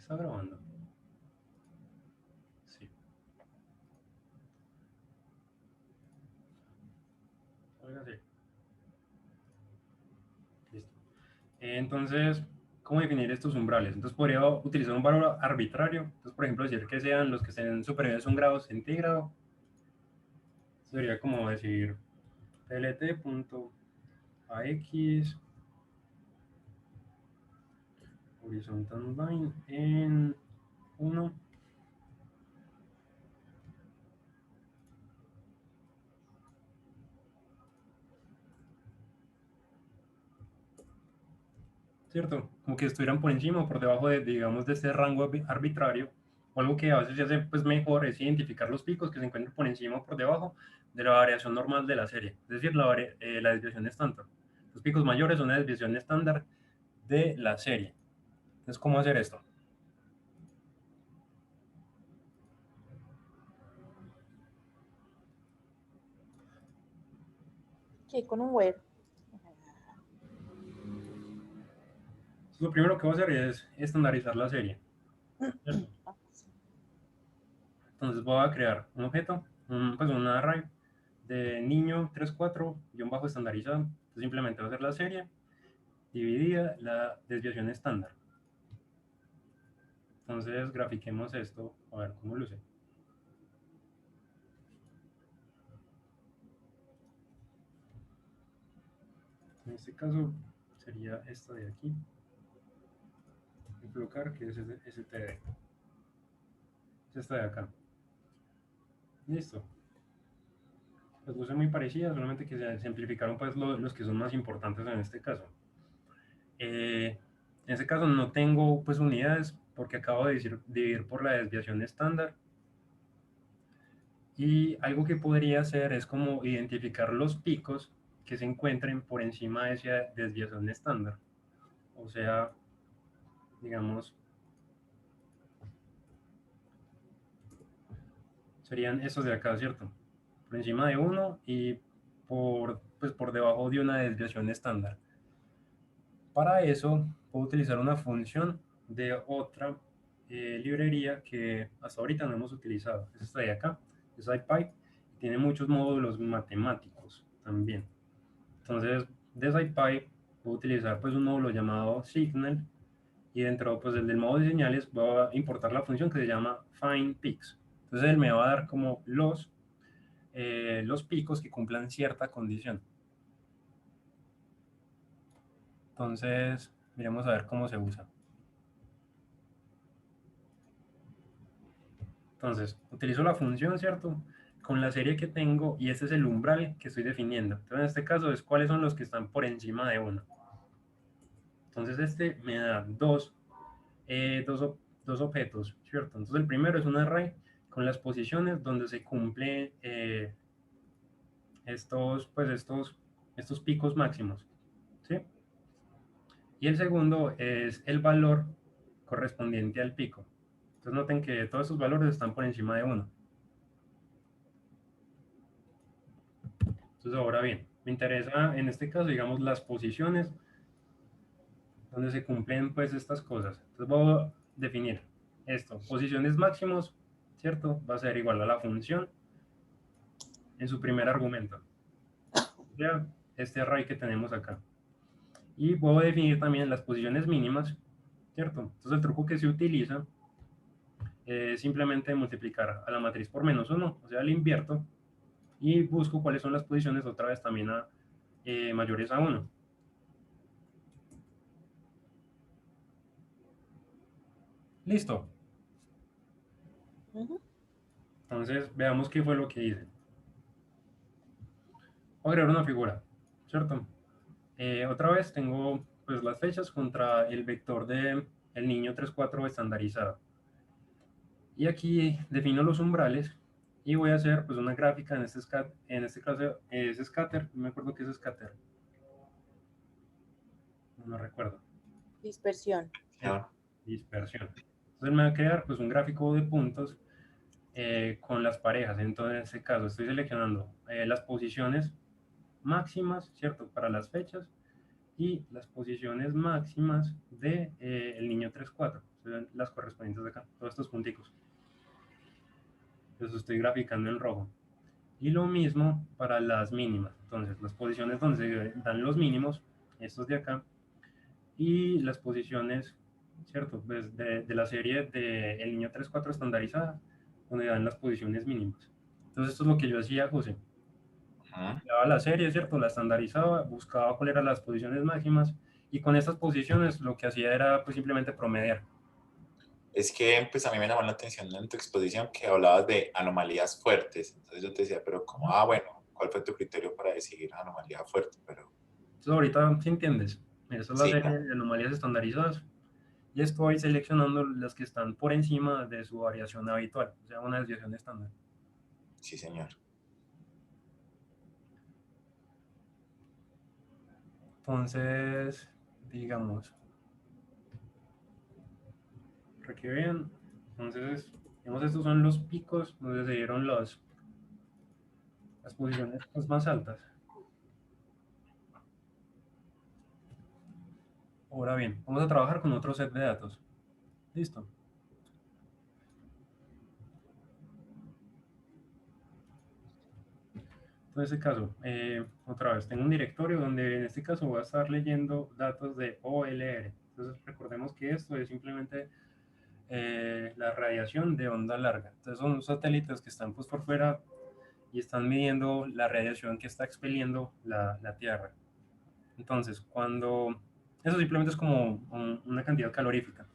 ¿Está grabando? Sí. Oiga, sí. Listo. Entonces, ¿cómo definir estos umbrales? Entonces, podría utilizar un valor arbitrario. Entonces, por ejemplo, decir que sean los que estén superiores a 1 grado centígrado. Sería como decir plt.ax horizontal line en 1. ¿Cierto? Como que estuvieran por encima o por debajo de, digamos, de este rango arbitrario. O algo que a veces se hace pues, mejor es identificar los picos que se encuentran por encima o por debajo de la variación normal de la serie, es decir, la desviación estándar. Los picos mayores son la desviación estándar de la serie. Entonces, ¿cómo hacer esto? Sí, con un web. Lo primero que voy a hacer es estandarizar la serie. ¿Cierto? Entonces voy a crear un objeto, pues un array de niño 34 bajo estandarizado. Entonces simplemente voy a hacer la serie dividida la desviación estándar. Entonces grafiquemos esto a ver cómo luce. En este caso sería esta de aquí. Y colocar que es std. Es esta de acá. Listo. Pues luce muy parecida, solamente que se simplificaron pues los que son más importantes en este caso. En este caso no tengo pues unidades porque acabo de dividir por la desviación estándar. Y algo que podría hacer es como identificar los picos que se encuentren por encima de esa desviación estándar. O sea, digamos, serían estos de acá, ¿cierto? Por encima de 1 y pues por debajo de una desviación estándar. Para eso puedo utilizar una función de otra librería que hasta ahorita no hemos utilizado. Es esta de acá, es SciPy, y tiene muchos módulos matemáticos también. Entonces, de SciPy puedo utilizar pues un módulo llamado Signal y dentro pues del módulo de señales voy a importar la función que se llama findPeaks. Entonces él me va a dar como los picos que cumplan cierta condición. Entonces, miremos a ver cómo se usa. Entonces, utilizo la función, ¿cierto? Con la serie que tengo y este es el umbral que estoy definiendo. Entonces, en este caso es cuáles son los que están por encima de 1. Entonces, este me da dos objetos, ¿cierto? Entonces, el primero es un array con las posiciones donde se cumplen estos picos máximos, ¿sí? Y el segundo es el valor correspondiente al pico. Entonces, noten que todos estos valores están por encima de 1. Entonces, ahora bien, me interesa en este caso, digamos, las posiciones donde se cumplen pues estas cosas. Entonces voy a definir esto. Posiciones máximos, ¿cierto? Va a ser igual a la función en su primer argumento. Ya, este array que tenemos acá. Y puedo definir también las posiciones mínimas, ¿cierto? Entonces el truco que se utiliza es simplemente multiplicar a la matriz por -1, o sea, le invierto y busco cuáles son las posiciones otra vez también mayores a 1. Listo. Entonces veamos qué fue lo que hice. Voy a agregar una figura, ¿cierto? Otra vez tengo pues las fechas contra el vector de el niño 34 estandarizado. Y aquí defino los umbrales y voy a hacer pues una gráfica en este caso es scatter, no me acuerdo qué es scatter. No recuerdo. Dispersión. Dispersión. Entonces me va a crear pues un gráfico de puntos con las parejas. Entonces en este caso estoy seleccionando las posiciones máximas, ¿cierto? Para las fechas y las posiciones máximas de el niño 3-4. Entonces, las correspondientes de acá, todos estos punticos. Los estoy graficando en rojo. Y lo mismo para las mínimas. Entonces, las posiciones donde se dan los mínimos, estos de acá, y las posiciones, ¿cierto? Pues de la serie de el niño 3-4 estandarizada, donde dan las posiciones mínimas. Entonces, esto es lo que yo hacía, José. Ujú. Daba la serie, ¿cierto? La estandarizaba, buscaba cuáles eran las posiciones máximas, y con estas posiciones lo que hacía era pues simplemente promediar. Es que pues a mí me llamó la atención en tu exposición que hablabas de anomalías fuertes. Entonces yo te decía, pero como, bueno, ¿cuál fue tu criterio para decidir anomalía fuerte? Pero Entonces, ahorita, ¿sí entiendes? Mira, esta es la sí, serie claro. de anomalías estandarizadas, y estoy seleccionando las que están por encima de su variación habitual, o sea, una desviación estándar. Sí, señor. Entonces, digamos, para que vean, entonces, digamos, estos son los picos donde se dieron las posiciones pues, más altas. Ahora bien, vamos a trabajar con otro set de datos. ¿Listo? En este caso, otra vez, tengo un directorio donde en este caso voy a estar leyendo datos de OLR. Entonces, recordemos que esto es simplemente la radiación de onda larga. Entonces, son satélites que están pues, por fuera y están midiendo la radiación que está expeliendo la Tierra. Entonces, cuando... Eso simplemente es como una cantidad calorífica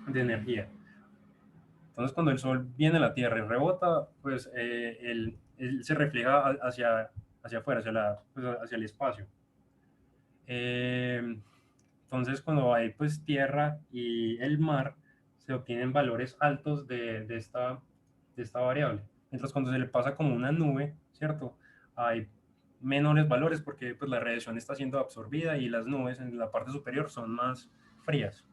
de energía. Entonces, cuando el Sol viene a la Tierra y rebota, pues él se refleja hacia afuera, pues, hacia el espacio. Eh, entonces, cuando hay pues tierra y el mar, se obtienen valores altos de esta variable. Mientras cuando se le pasa como una nube, ¿cierto? Hay menores valores porque pues, la radiación está siendo absorbida y las nubes en la parte superior son más frías.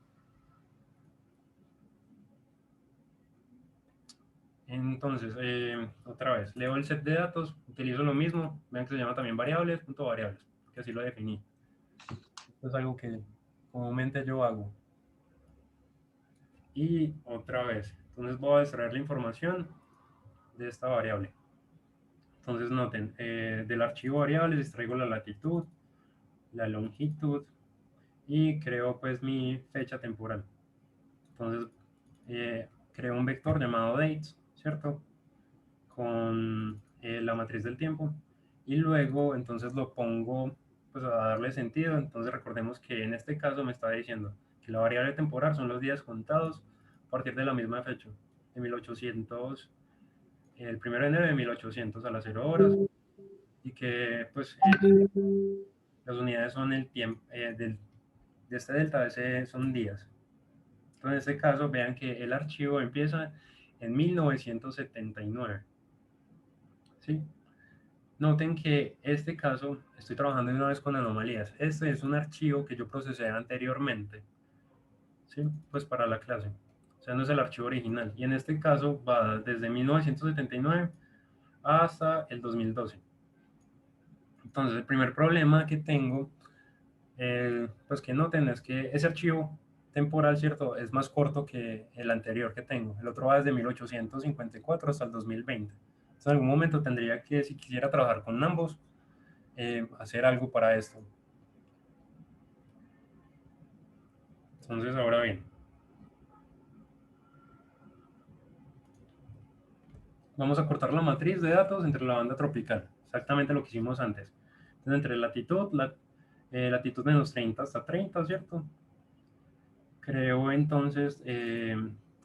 Entonces, otra vez, leo el set de datos, utilizo lo mismo, vean que se llama también variables, punto variables, que así lo definí. Esto es algo que comúnmente yo hago. Y otra vez, entonces voy a extraer la información de esta variable. Entonces noten, del archivo variables extraigo la latitud, la longitud y creo pues mi fecha temporal. Entonces creo un vector llamado dates, ¿cierto? Con la matriz del tiempo y luego entonces lo pongo pues a darle sentido. Entonces recordemos que en este caso me está diciendo que la variable temporal son los días contados a partir de la misma fecha, de 1800, el 1 de enero de 1800 a las 0 horas, y que pues las unidades son el tiempo de este delta, ese son días. Entonces en este caso vean que el archivo empieza en 1979, ¿sí? Noten que este caso estoy trabajando de una vez con anomalías. Este es un archivo que yo procesé anteriormente, ¿sí? Pues para la clase. O sea, no es el archivo original. Y en este caso va desde 1979 hasta el 2012. Entonces, el primer problema que tengo, pues que noten, es que ese archivo temporal, ¿cierto? Es más corto que el anterior que tengo. El otro va desde 1854 hasta el 2020. Entonces, en algún momento tendría que, si quisiera trabajar con ambos, hacer algo para esto. Entonces, ahora bien, vamos a cortar la matriz de datos entre la banda tropical, exactamente lo que hicimos antes. Entonces, entre latitud, latitud menos 30 hasta 30, ¿cierto? Creo entonces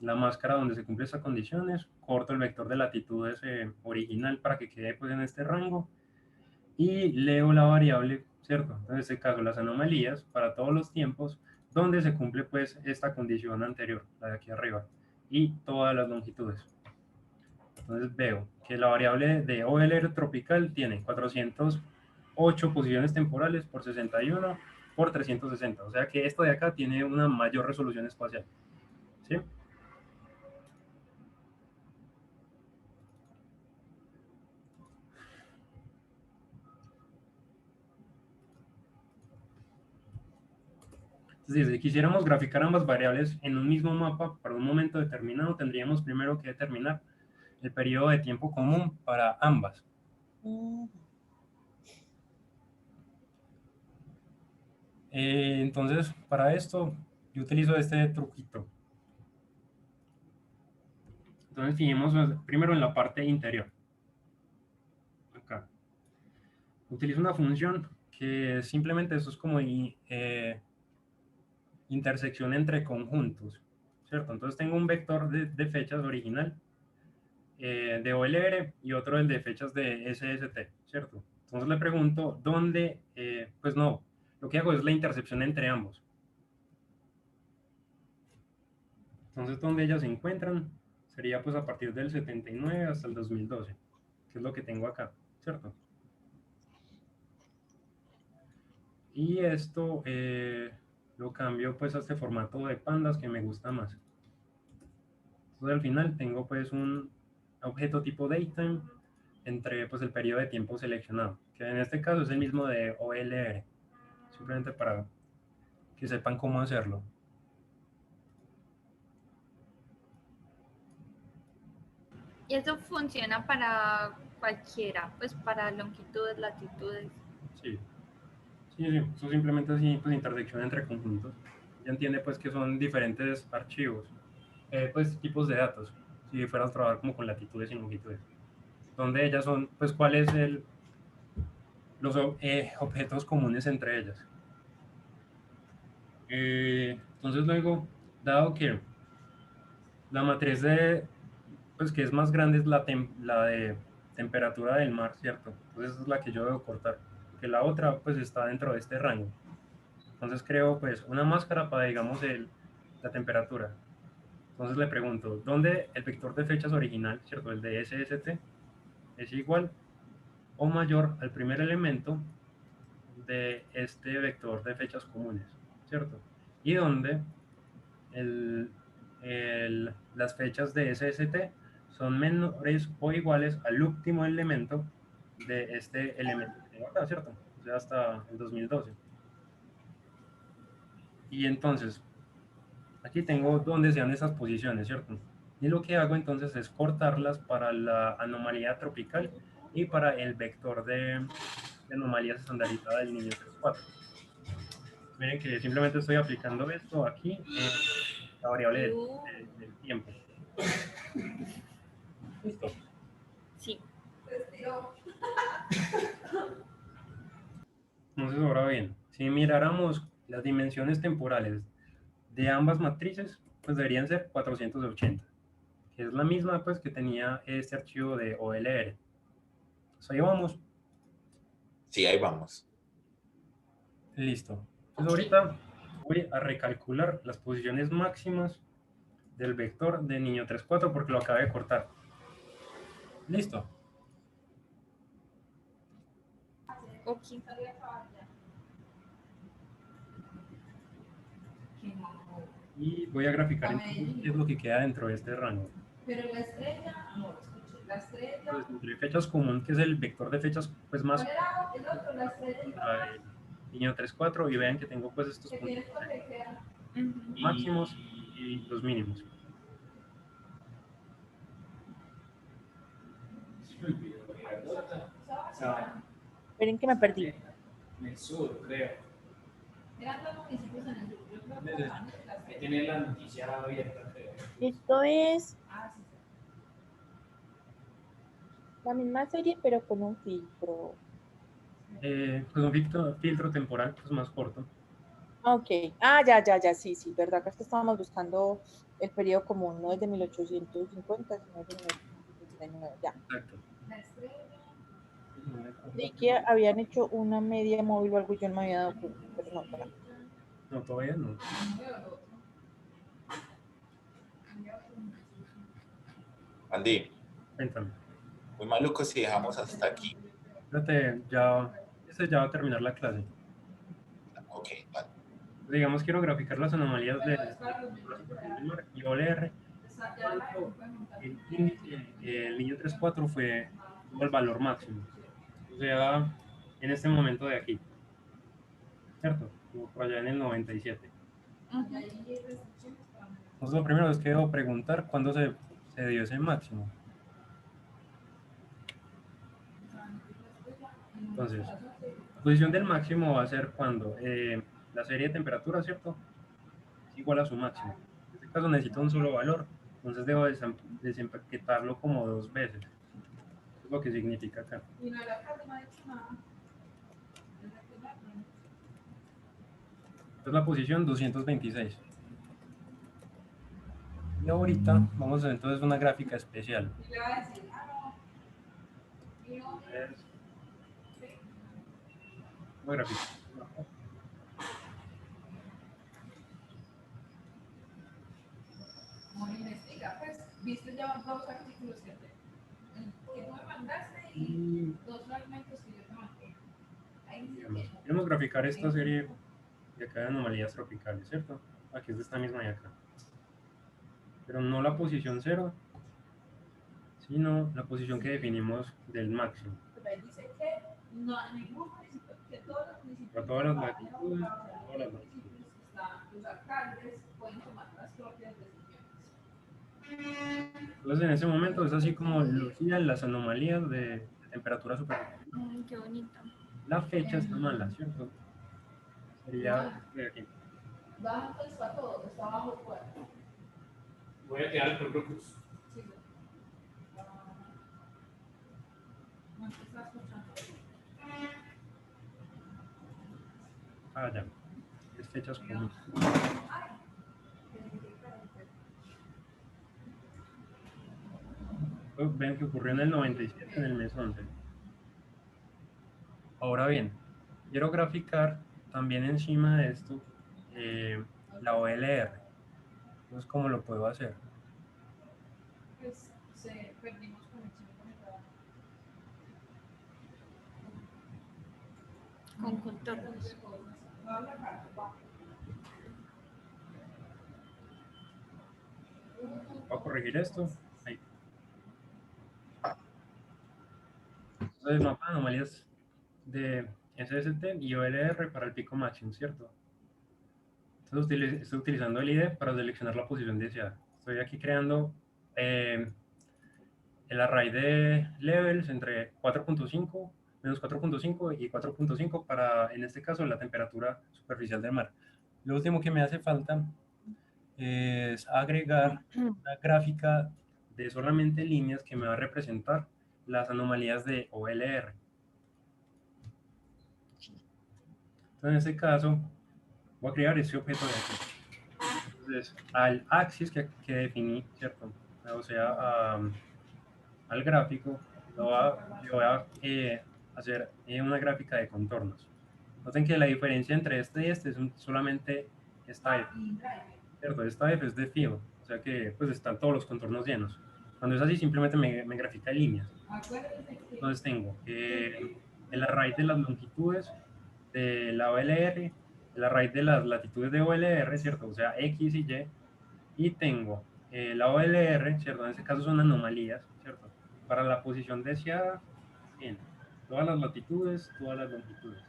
la máscara donde se cumplen esas condiciones, corto el vector de latitudes original para que quede pues en este rango y leo la variable, ¿cierto? Entonces, en este caso, las anomalías para todos los tiempos donde se cumple pues esta condición anterior, la de aquí arriba, y todas las longitudes. Entonces veo que la variable de OLR tropical tiene 408 posiciones temporales por 61 por 360. O sea que esto de acá tiene una mayor resolución espacial. ¿Sí? Es decir, si quisiéramos graficar ambas variables en un mismo mapa para un momento determinado, tendríamos primero que determinar el periodo de tiempo común para ambas. Ujú. Entonces, para esto, yo utilizo este truquito. Entonces, fijemos primero en la parte interior. Acá. Utilizo una función que simplemente eso es como intersección entre conjuntos, ¿cierto? Entonces, tengo un vector de fechas original de OLR y otro el de fechas de SST, ¿cierto? Entonces, le pregunto dónde, pues no, lo que hago es la intercepción entre ambos. Entonces, donde ellas se encuentran sería pues a partir del 79 hasta el 2012, que es lo que tengo acá, ¿cierto? Y esto lo cambio pues a este formato de pandas que me gusta más. Entonces al final tengo pues un objeto tipo datetime entre pues el periodo de tiempo seleccionado, que en este caso es el mismo de OLR, simplemente para que sepan cómo hacerlo. Y eso funciona para cualquiera, pues para longitudes, latitudes. Sí, sí, sí, eso simplemente así pues intersección entre conjuntos. Ya entiende pues que son diferentes archivos, pues tipos de datos, si fueras a trabajar como con latitudes y longitudes, donde ellas son pues cuál es los objetos comunes entre ellas. Entonces luego, dado que la matriz pues que es más grande es la de temperatura del mar, ¿cierto? Entonces esa es la que yo debo cortar, que la otra pues está dentro de este rango. Entonces creo pues una máscara para, digamos, la temperatura. Entonces le pregunto, ¿dónde el vector de fechas original, ¿cierto? El de SST, es igual o mayor al primer elemento de este vector de fechas comunes, ¿cierto? Y dónde las fechas de SST son menores o iguales al último elemento de este elemento que tengo acá, ¿cierto? O sea, hasta el 2012. Y entonces, aquí tengo donde sean esas posiciones, ¿cierto? Y lo que hago entonces es cortarlas para la anomalía tropical y para el vector de anomalías estandarizada del niño 3.4. Miren que simplemente estoy aplicando esto aquí en la variable del tiempo. Listo. Sí. Entonces, ahora bien, si miráramos las dimensiones temporales de ambas matrices, pues deberían ser 480, que es la misma pues que tenía este archivo de OLR. Entonces, ahí vamos. Sí, ahí vamos. Listo. Entonces, ahorita voy a recalcular las posiciones máximas del vector de niño 3.4 porque lo acabé de cortar. Listo. Ok. Y voy a graficar entonces qué es lo que queda dentro de este rango. Pero la estrella, no, escuché, la estrella. Entonces, entre fechas común, que es el vector de fechas pues más ¿Cuál era el otro? La estrella contra el niño 3.4 y vean que tengo pues estos que puntos tienes porque queda. máximos y los mínimos. Esperen que me perdí. En el sur, creo. Eran dos municipios en el sur. Yo creo que la estrella. Tiene la noticia abierta, creo. Esto es Ah, sí. la misma serie, pero con un filtro. Pues un filtro temporal pues más corto. Ok. Ah, ya, sí, verdad que es que estábamos buscando el periodo común, no es de 1850, sino de 1839, ya. Exacto. La estrella. Sí que habían hecho una media móvil o algo y yo no me había dado cuenta, pero no, para. No, todavía no. Andy, Cuéntame. muy maluco si dejamos hasta aquí. Fíjate, ya va a terminar la clase. Ok, vale. Digamos, quiero graficar las anomalías de mar y OLR. Cuánto el índice, el niño 3.4 tuvo el valor máximo. O sea, en este momento de aquí. ¿Cierto? Como por allá en el 97. Ujú. Entonces lo primero es que debo preguntar cuándo se dio ese máximo. Entonces, la posición del máximo va a ser cuando la serie de temperatura, ¿cierto? Es igual a su máximo. En este caso necesito un solo valor, entonces debo desempaquetarlo como 2 veces. Eso es lo que significa acá. Y no era que no ha dicho nada. Esta es la posición 226. Y ahorita vamos a hacer entonces una gráfica especial. Y le va a decir, no. Y no, Entonces, una gráfica. como investiga, pues, viste ya dos artículos que tú me mandaste y Y dos fragmentos que yo te mandé. Ahí dice digamos, que queremos graficar esta serie de acá de anomalías tropicales, ¿cierto? Aquí es de esta misma de acá. Pero no la posición 0, sino la posición que definimos del máximo. pero ahí dice que no, ningún municipio, que todos los municipios Para todas las de latitudes, Colombia, o sea, todas las los latitudes. municipios que están, los alcaldes pueden tomar las propias decisiones. Entonces en ese momento es así como lucían las anomalías de temperatura superficial. Qué bonito. La fecha está mala, ¿cierto? Sería de aquí. Baja entonces para todo, está bajo 4. Voy a quedar por grupos. Sí, no te estás escuchando. Ah, ya. Es fechas comunes. Ven que ocurrió en el 97, en el mes 11. Ahora bien, quiero graficar también encima de esto la OLR. Entonces, ¿cómo lo puedo hacer? Pues perdimos conexión con el trabajo. Con contornos. Habla acá, va. Voy a corregir esto. Ahí. Entonces, mapa de anomalías de SST y OLR para el pico máximo, ¿cierto? Entonces, estoy utilizando el IDE para seleccionar la posición deseada. Estoy aquí creando el array de levels entre 4.5, menos 4.5 y 4.5 para, en este caso, la temperatura superficial del mar. Lo último que me hace falta es agregar una gráfica de solamente líneas que me va a representar las anomalías de OLR. Entonces, en este caso, voy a crear este objeto de aquí. Entonces, al axis que definí, ¿cierto? O sea, al gráfico, le voy a hacer una gráfica de contornos. Noten que la diferencia entre este y este es solamente esta F, ¿cierto? Esta F es de fijo, o sea que pues están todos los contornos llenos. Cuando es así, simplemente me grafica líneas. Entonces tengo el array de las longitudes de la OLR, el array de las latitudes de OLR, ¿cierto? O sea, X y Y, y tengo la OLR, ¿cierto? En este caso son anomalías, ¿cierto? Para la posición deseada, en todas las latitudes, todas las longitudes.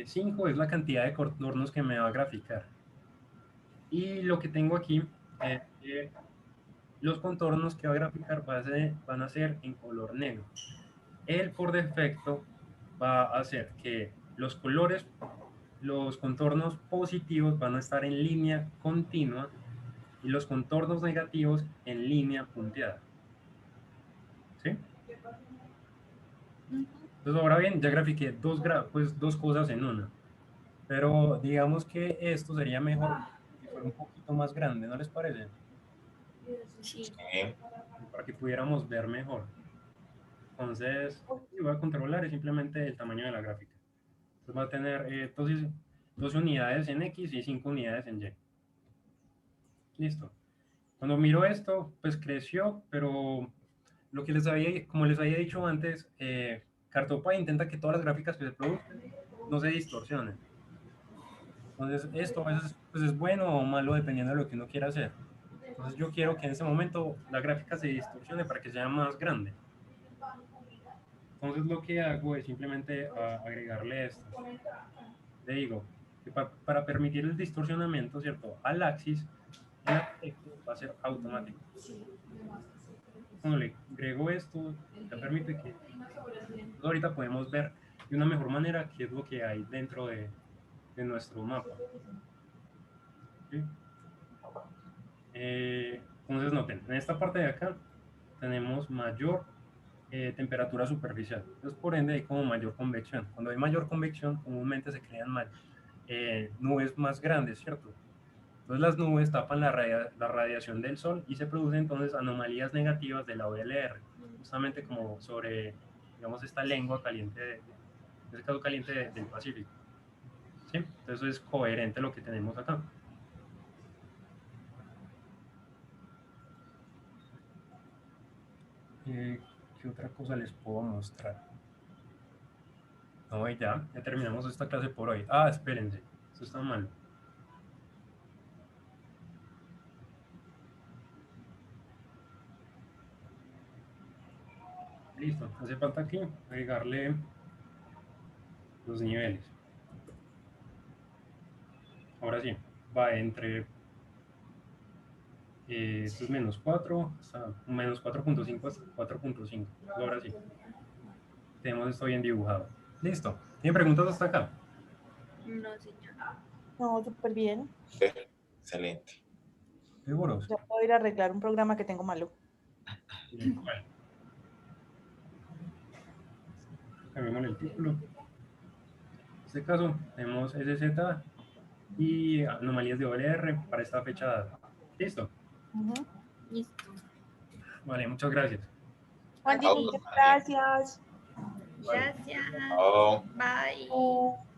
5 es la cantidad de contornos que me va a graficar. Y lo que tengo aquí es que los contornos que va a graficar van a ser en color negro. Él por defecto va a hacer que los colores, los contornos positivos van a estar en línea continua y los contornos negativos en línea punteada. ¿Sí? Entonces ahora bien, ya grafiqué dos cosas en una. Pero digamos que esto sería mejor si fuera un poquito más grande, ¿no les parece? Sí. Para que pudiéramos ver mejor. Entonces, voy a controlar simplemente el tamaño de la gráfica. Entonces va a tener 12 unidades en X y 5 unidades en Y. Listo. Cuando miro esto, pues creció, pero lo que como les había dicho antes, Cartopa intenta que todas las gráficas que se produzcan no se distorsionen. Entonces, esto a veces pues, es bueno o malo dependiendo de lo que uno quiera hacer. Entonces, yo quiero que en este momento la gráfica se distorsione para que sea más grande. Entonces, lo que hago es simplemente agregarle esto. Le digo, que para permitir el distorsionamiento, ¿cierto? Al axis, el arquitecto va a ser automático. Cuando le agrego esto, ya permite que ahorita podemos ver de una mejor manera qué es lo que hay dentro de nuestro mapa. ¿Sí? Entonces noten, en esta parte de acá tenemos mayor temperatura superficial. Entonces, por ende, hay como mayor convección. Cuando hay mayor convección, comúnmente se crean nubes más grandes, ¿cierto? Entonces, las nubes tapan la radiación del sol y se producen entonces anomalías negativas de la OLR, justamente como sobre, digamos, esta lengua caliente, en este caso caliente del Pacífico. ¿Sí? Entonces, es coherente lo que tenemos acá. ¿Qué otra cosa les puedo mostrar? No, ya terminamos esta clase por hoy. Ah, espérense, esto está mal. Listo, hace falta aquí agregarle los niveles. Ahora sí, va entre esto es menos 4 hasta menos 4.5 hasta 4.5. Ahora sí, tenemos esto bien dibujado. Listo. ¿Tienen preguntas hasta acá? No, señor. No, súper bien. Excelente. ¿Seguros? Ya puedo ir a arreglar un programa que tengo malo. ¿Cuál? Cambiamos el título. En este caso tenemos SZ y anomalías de OLR para esta fecha dada. Listo. Listo. Vale, muchas gracias. Juan, Chao, muchas María. gracias. Gracias. Chao. Bye. Oh.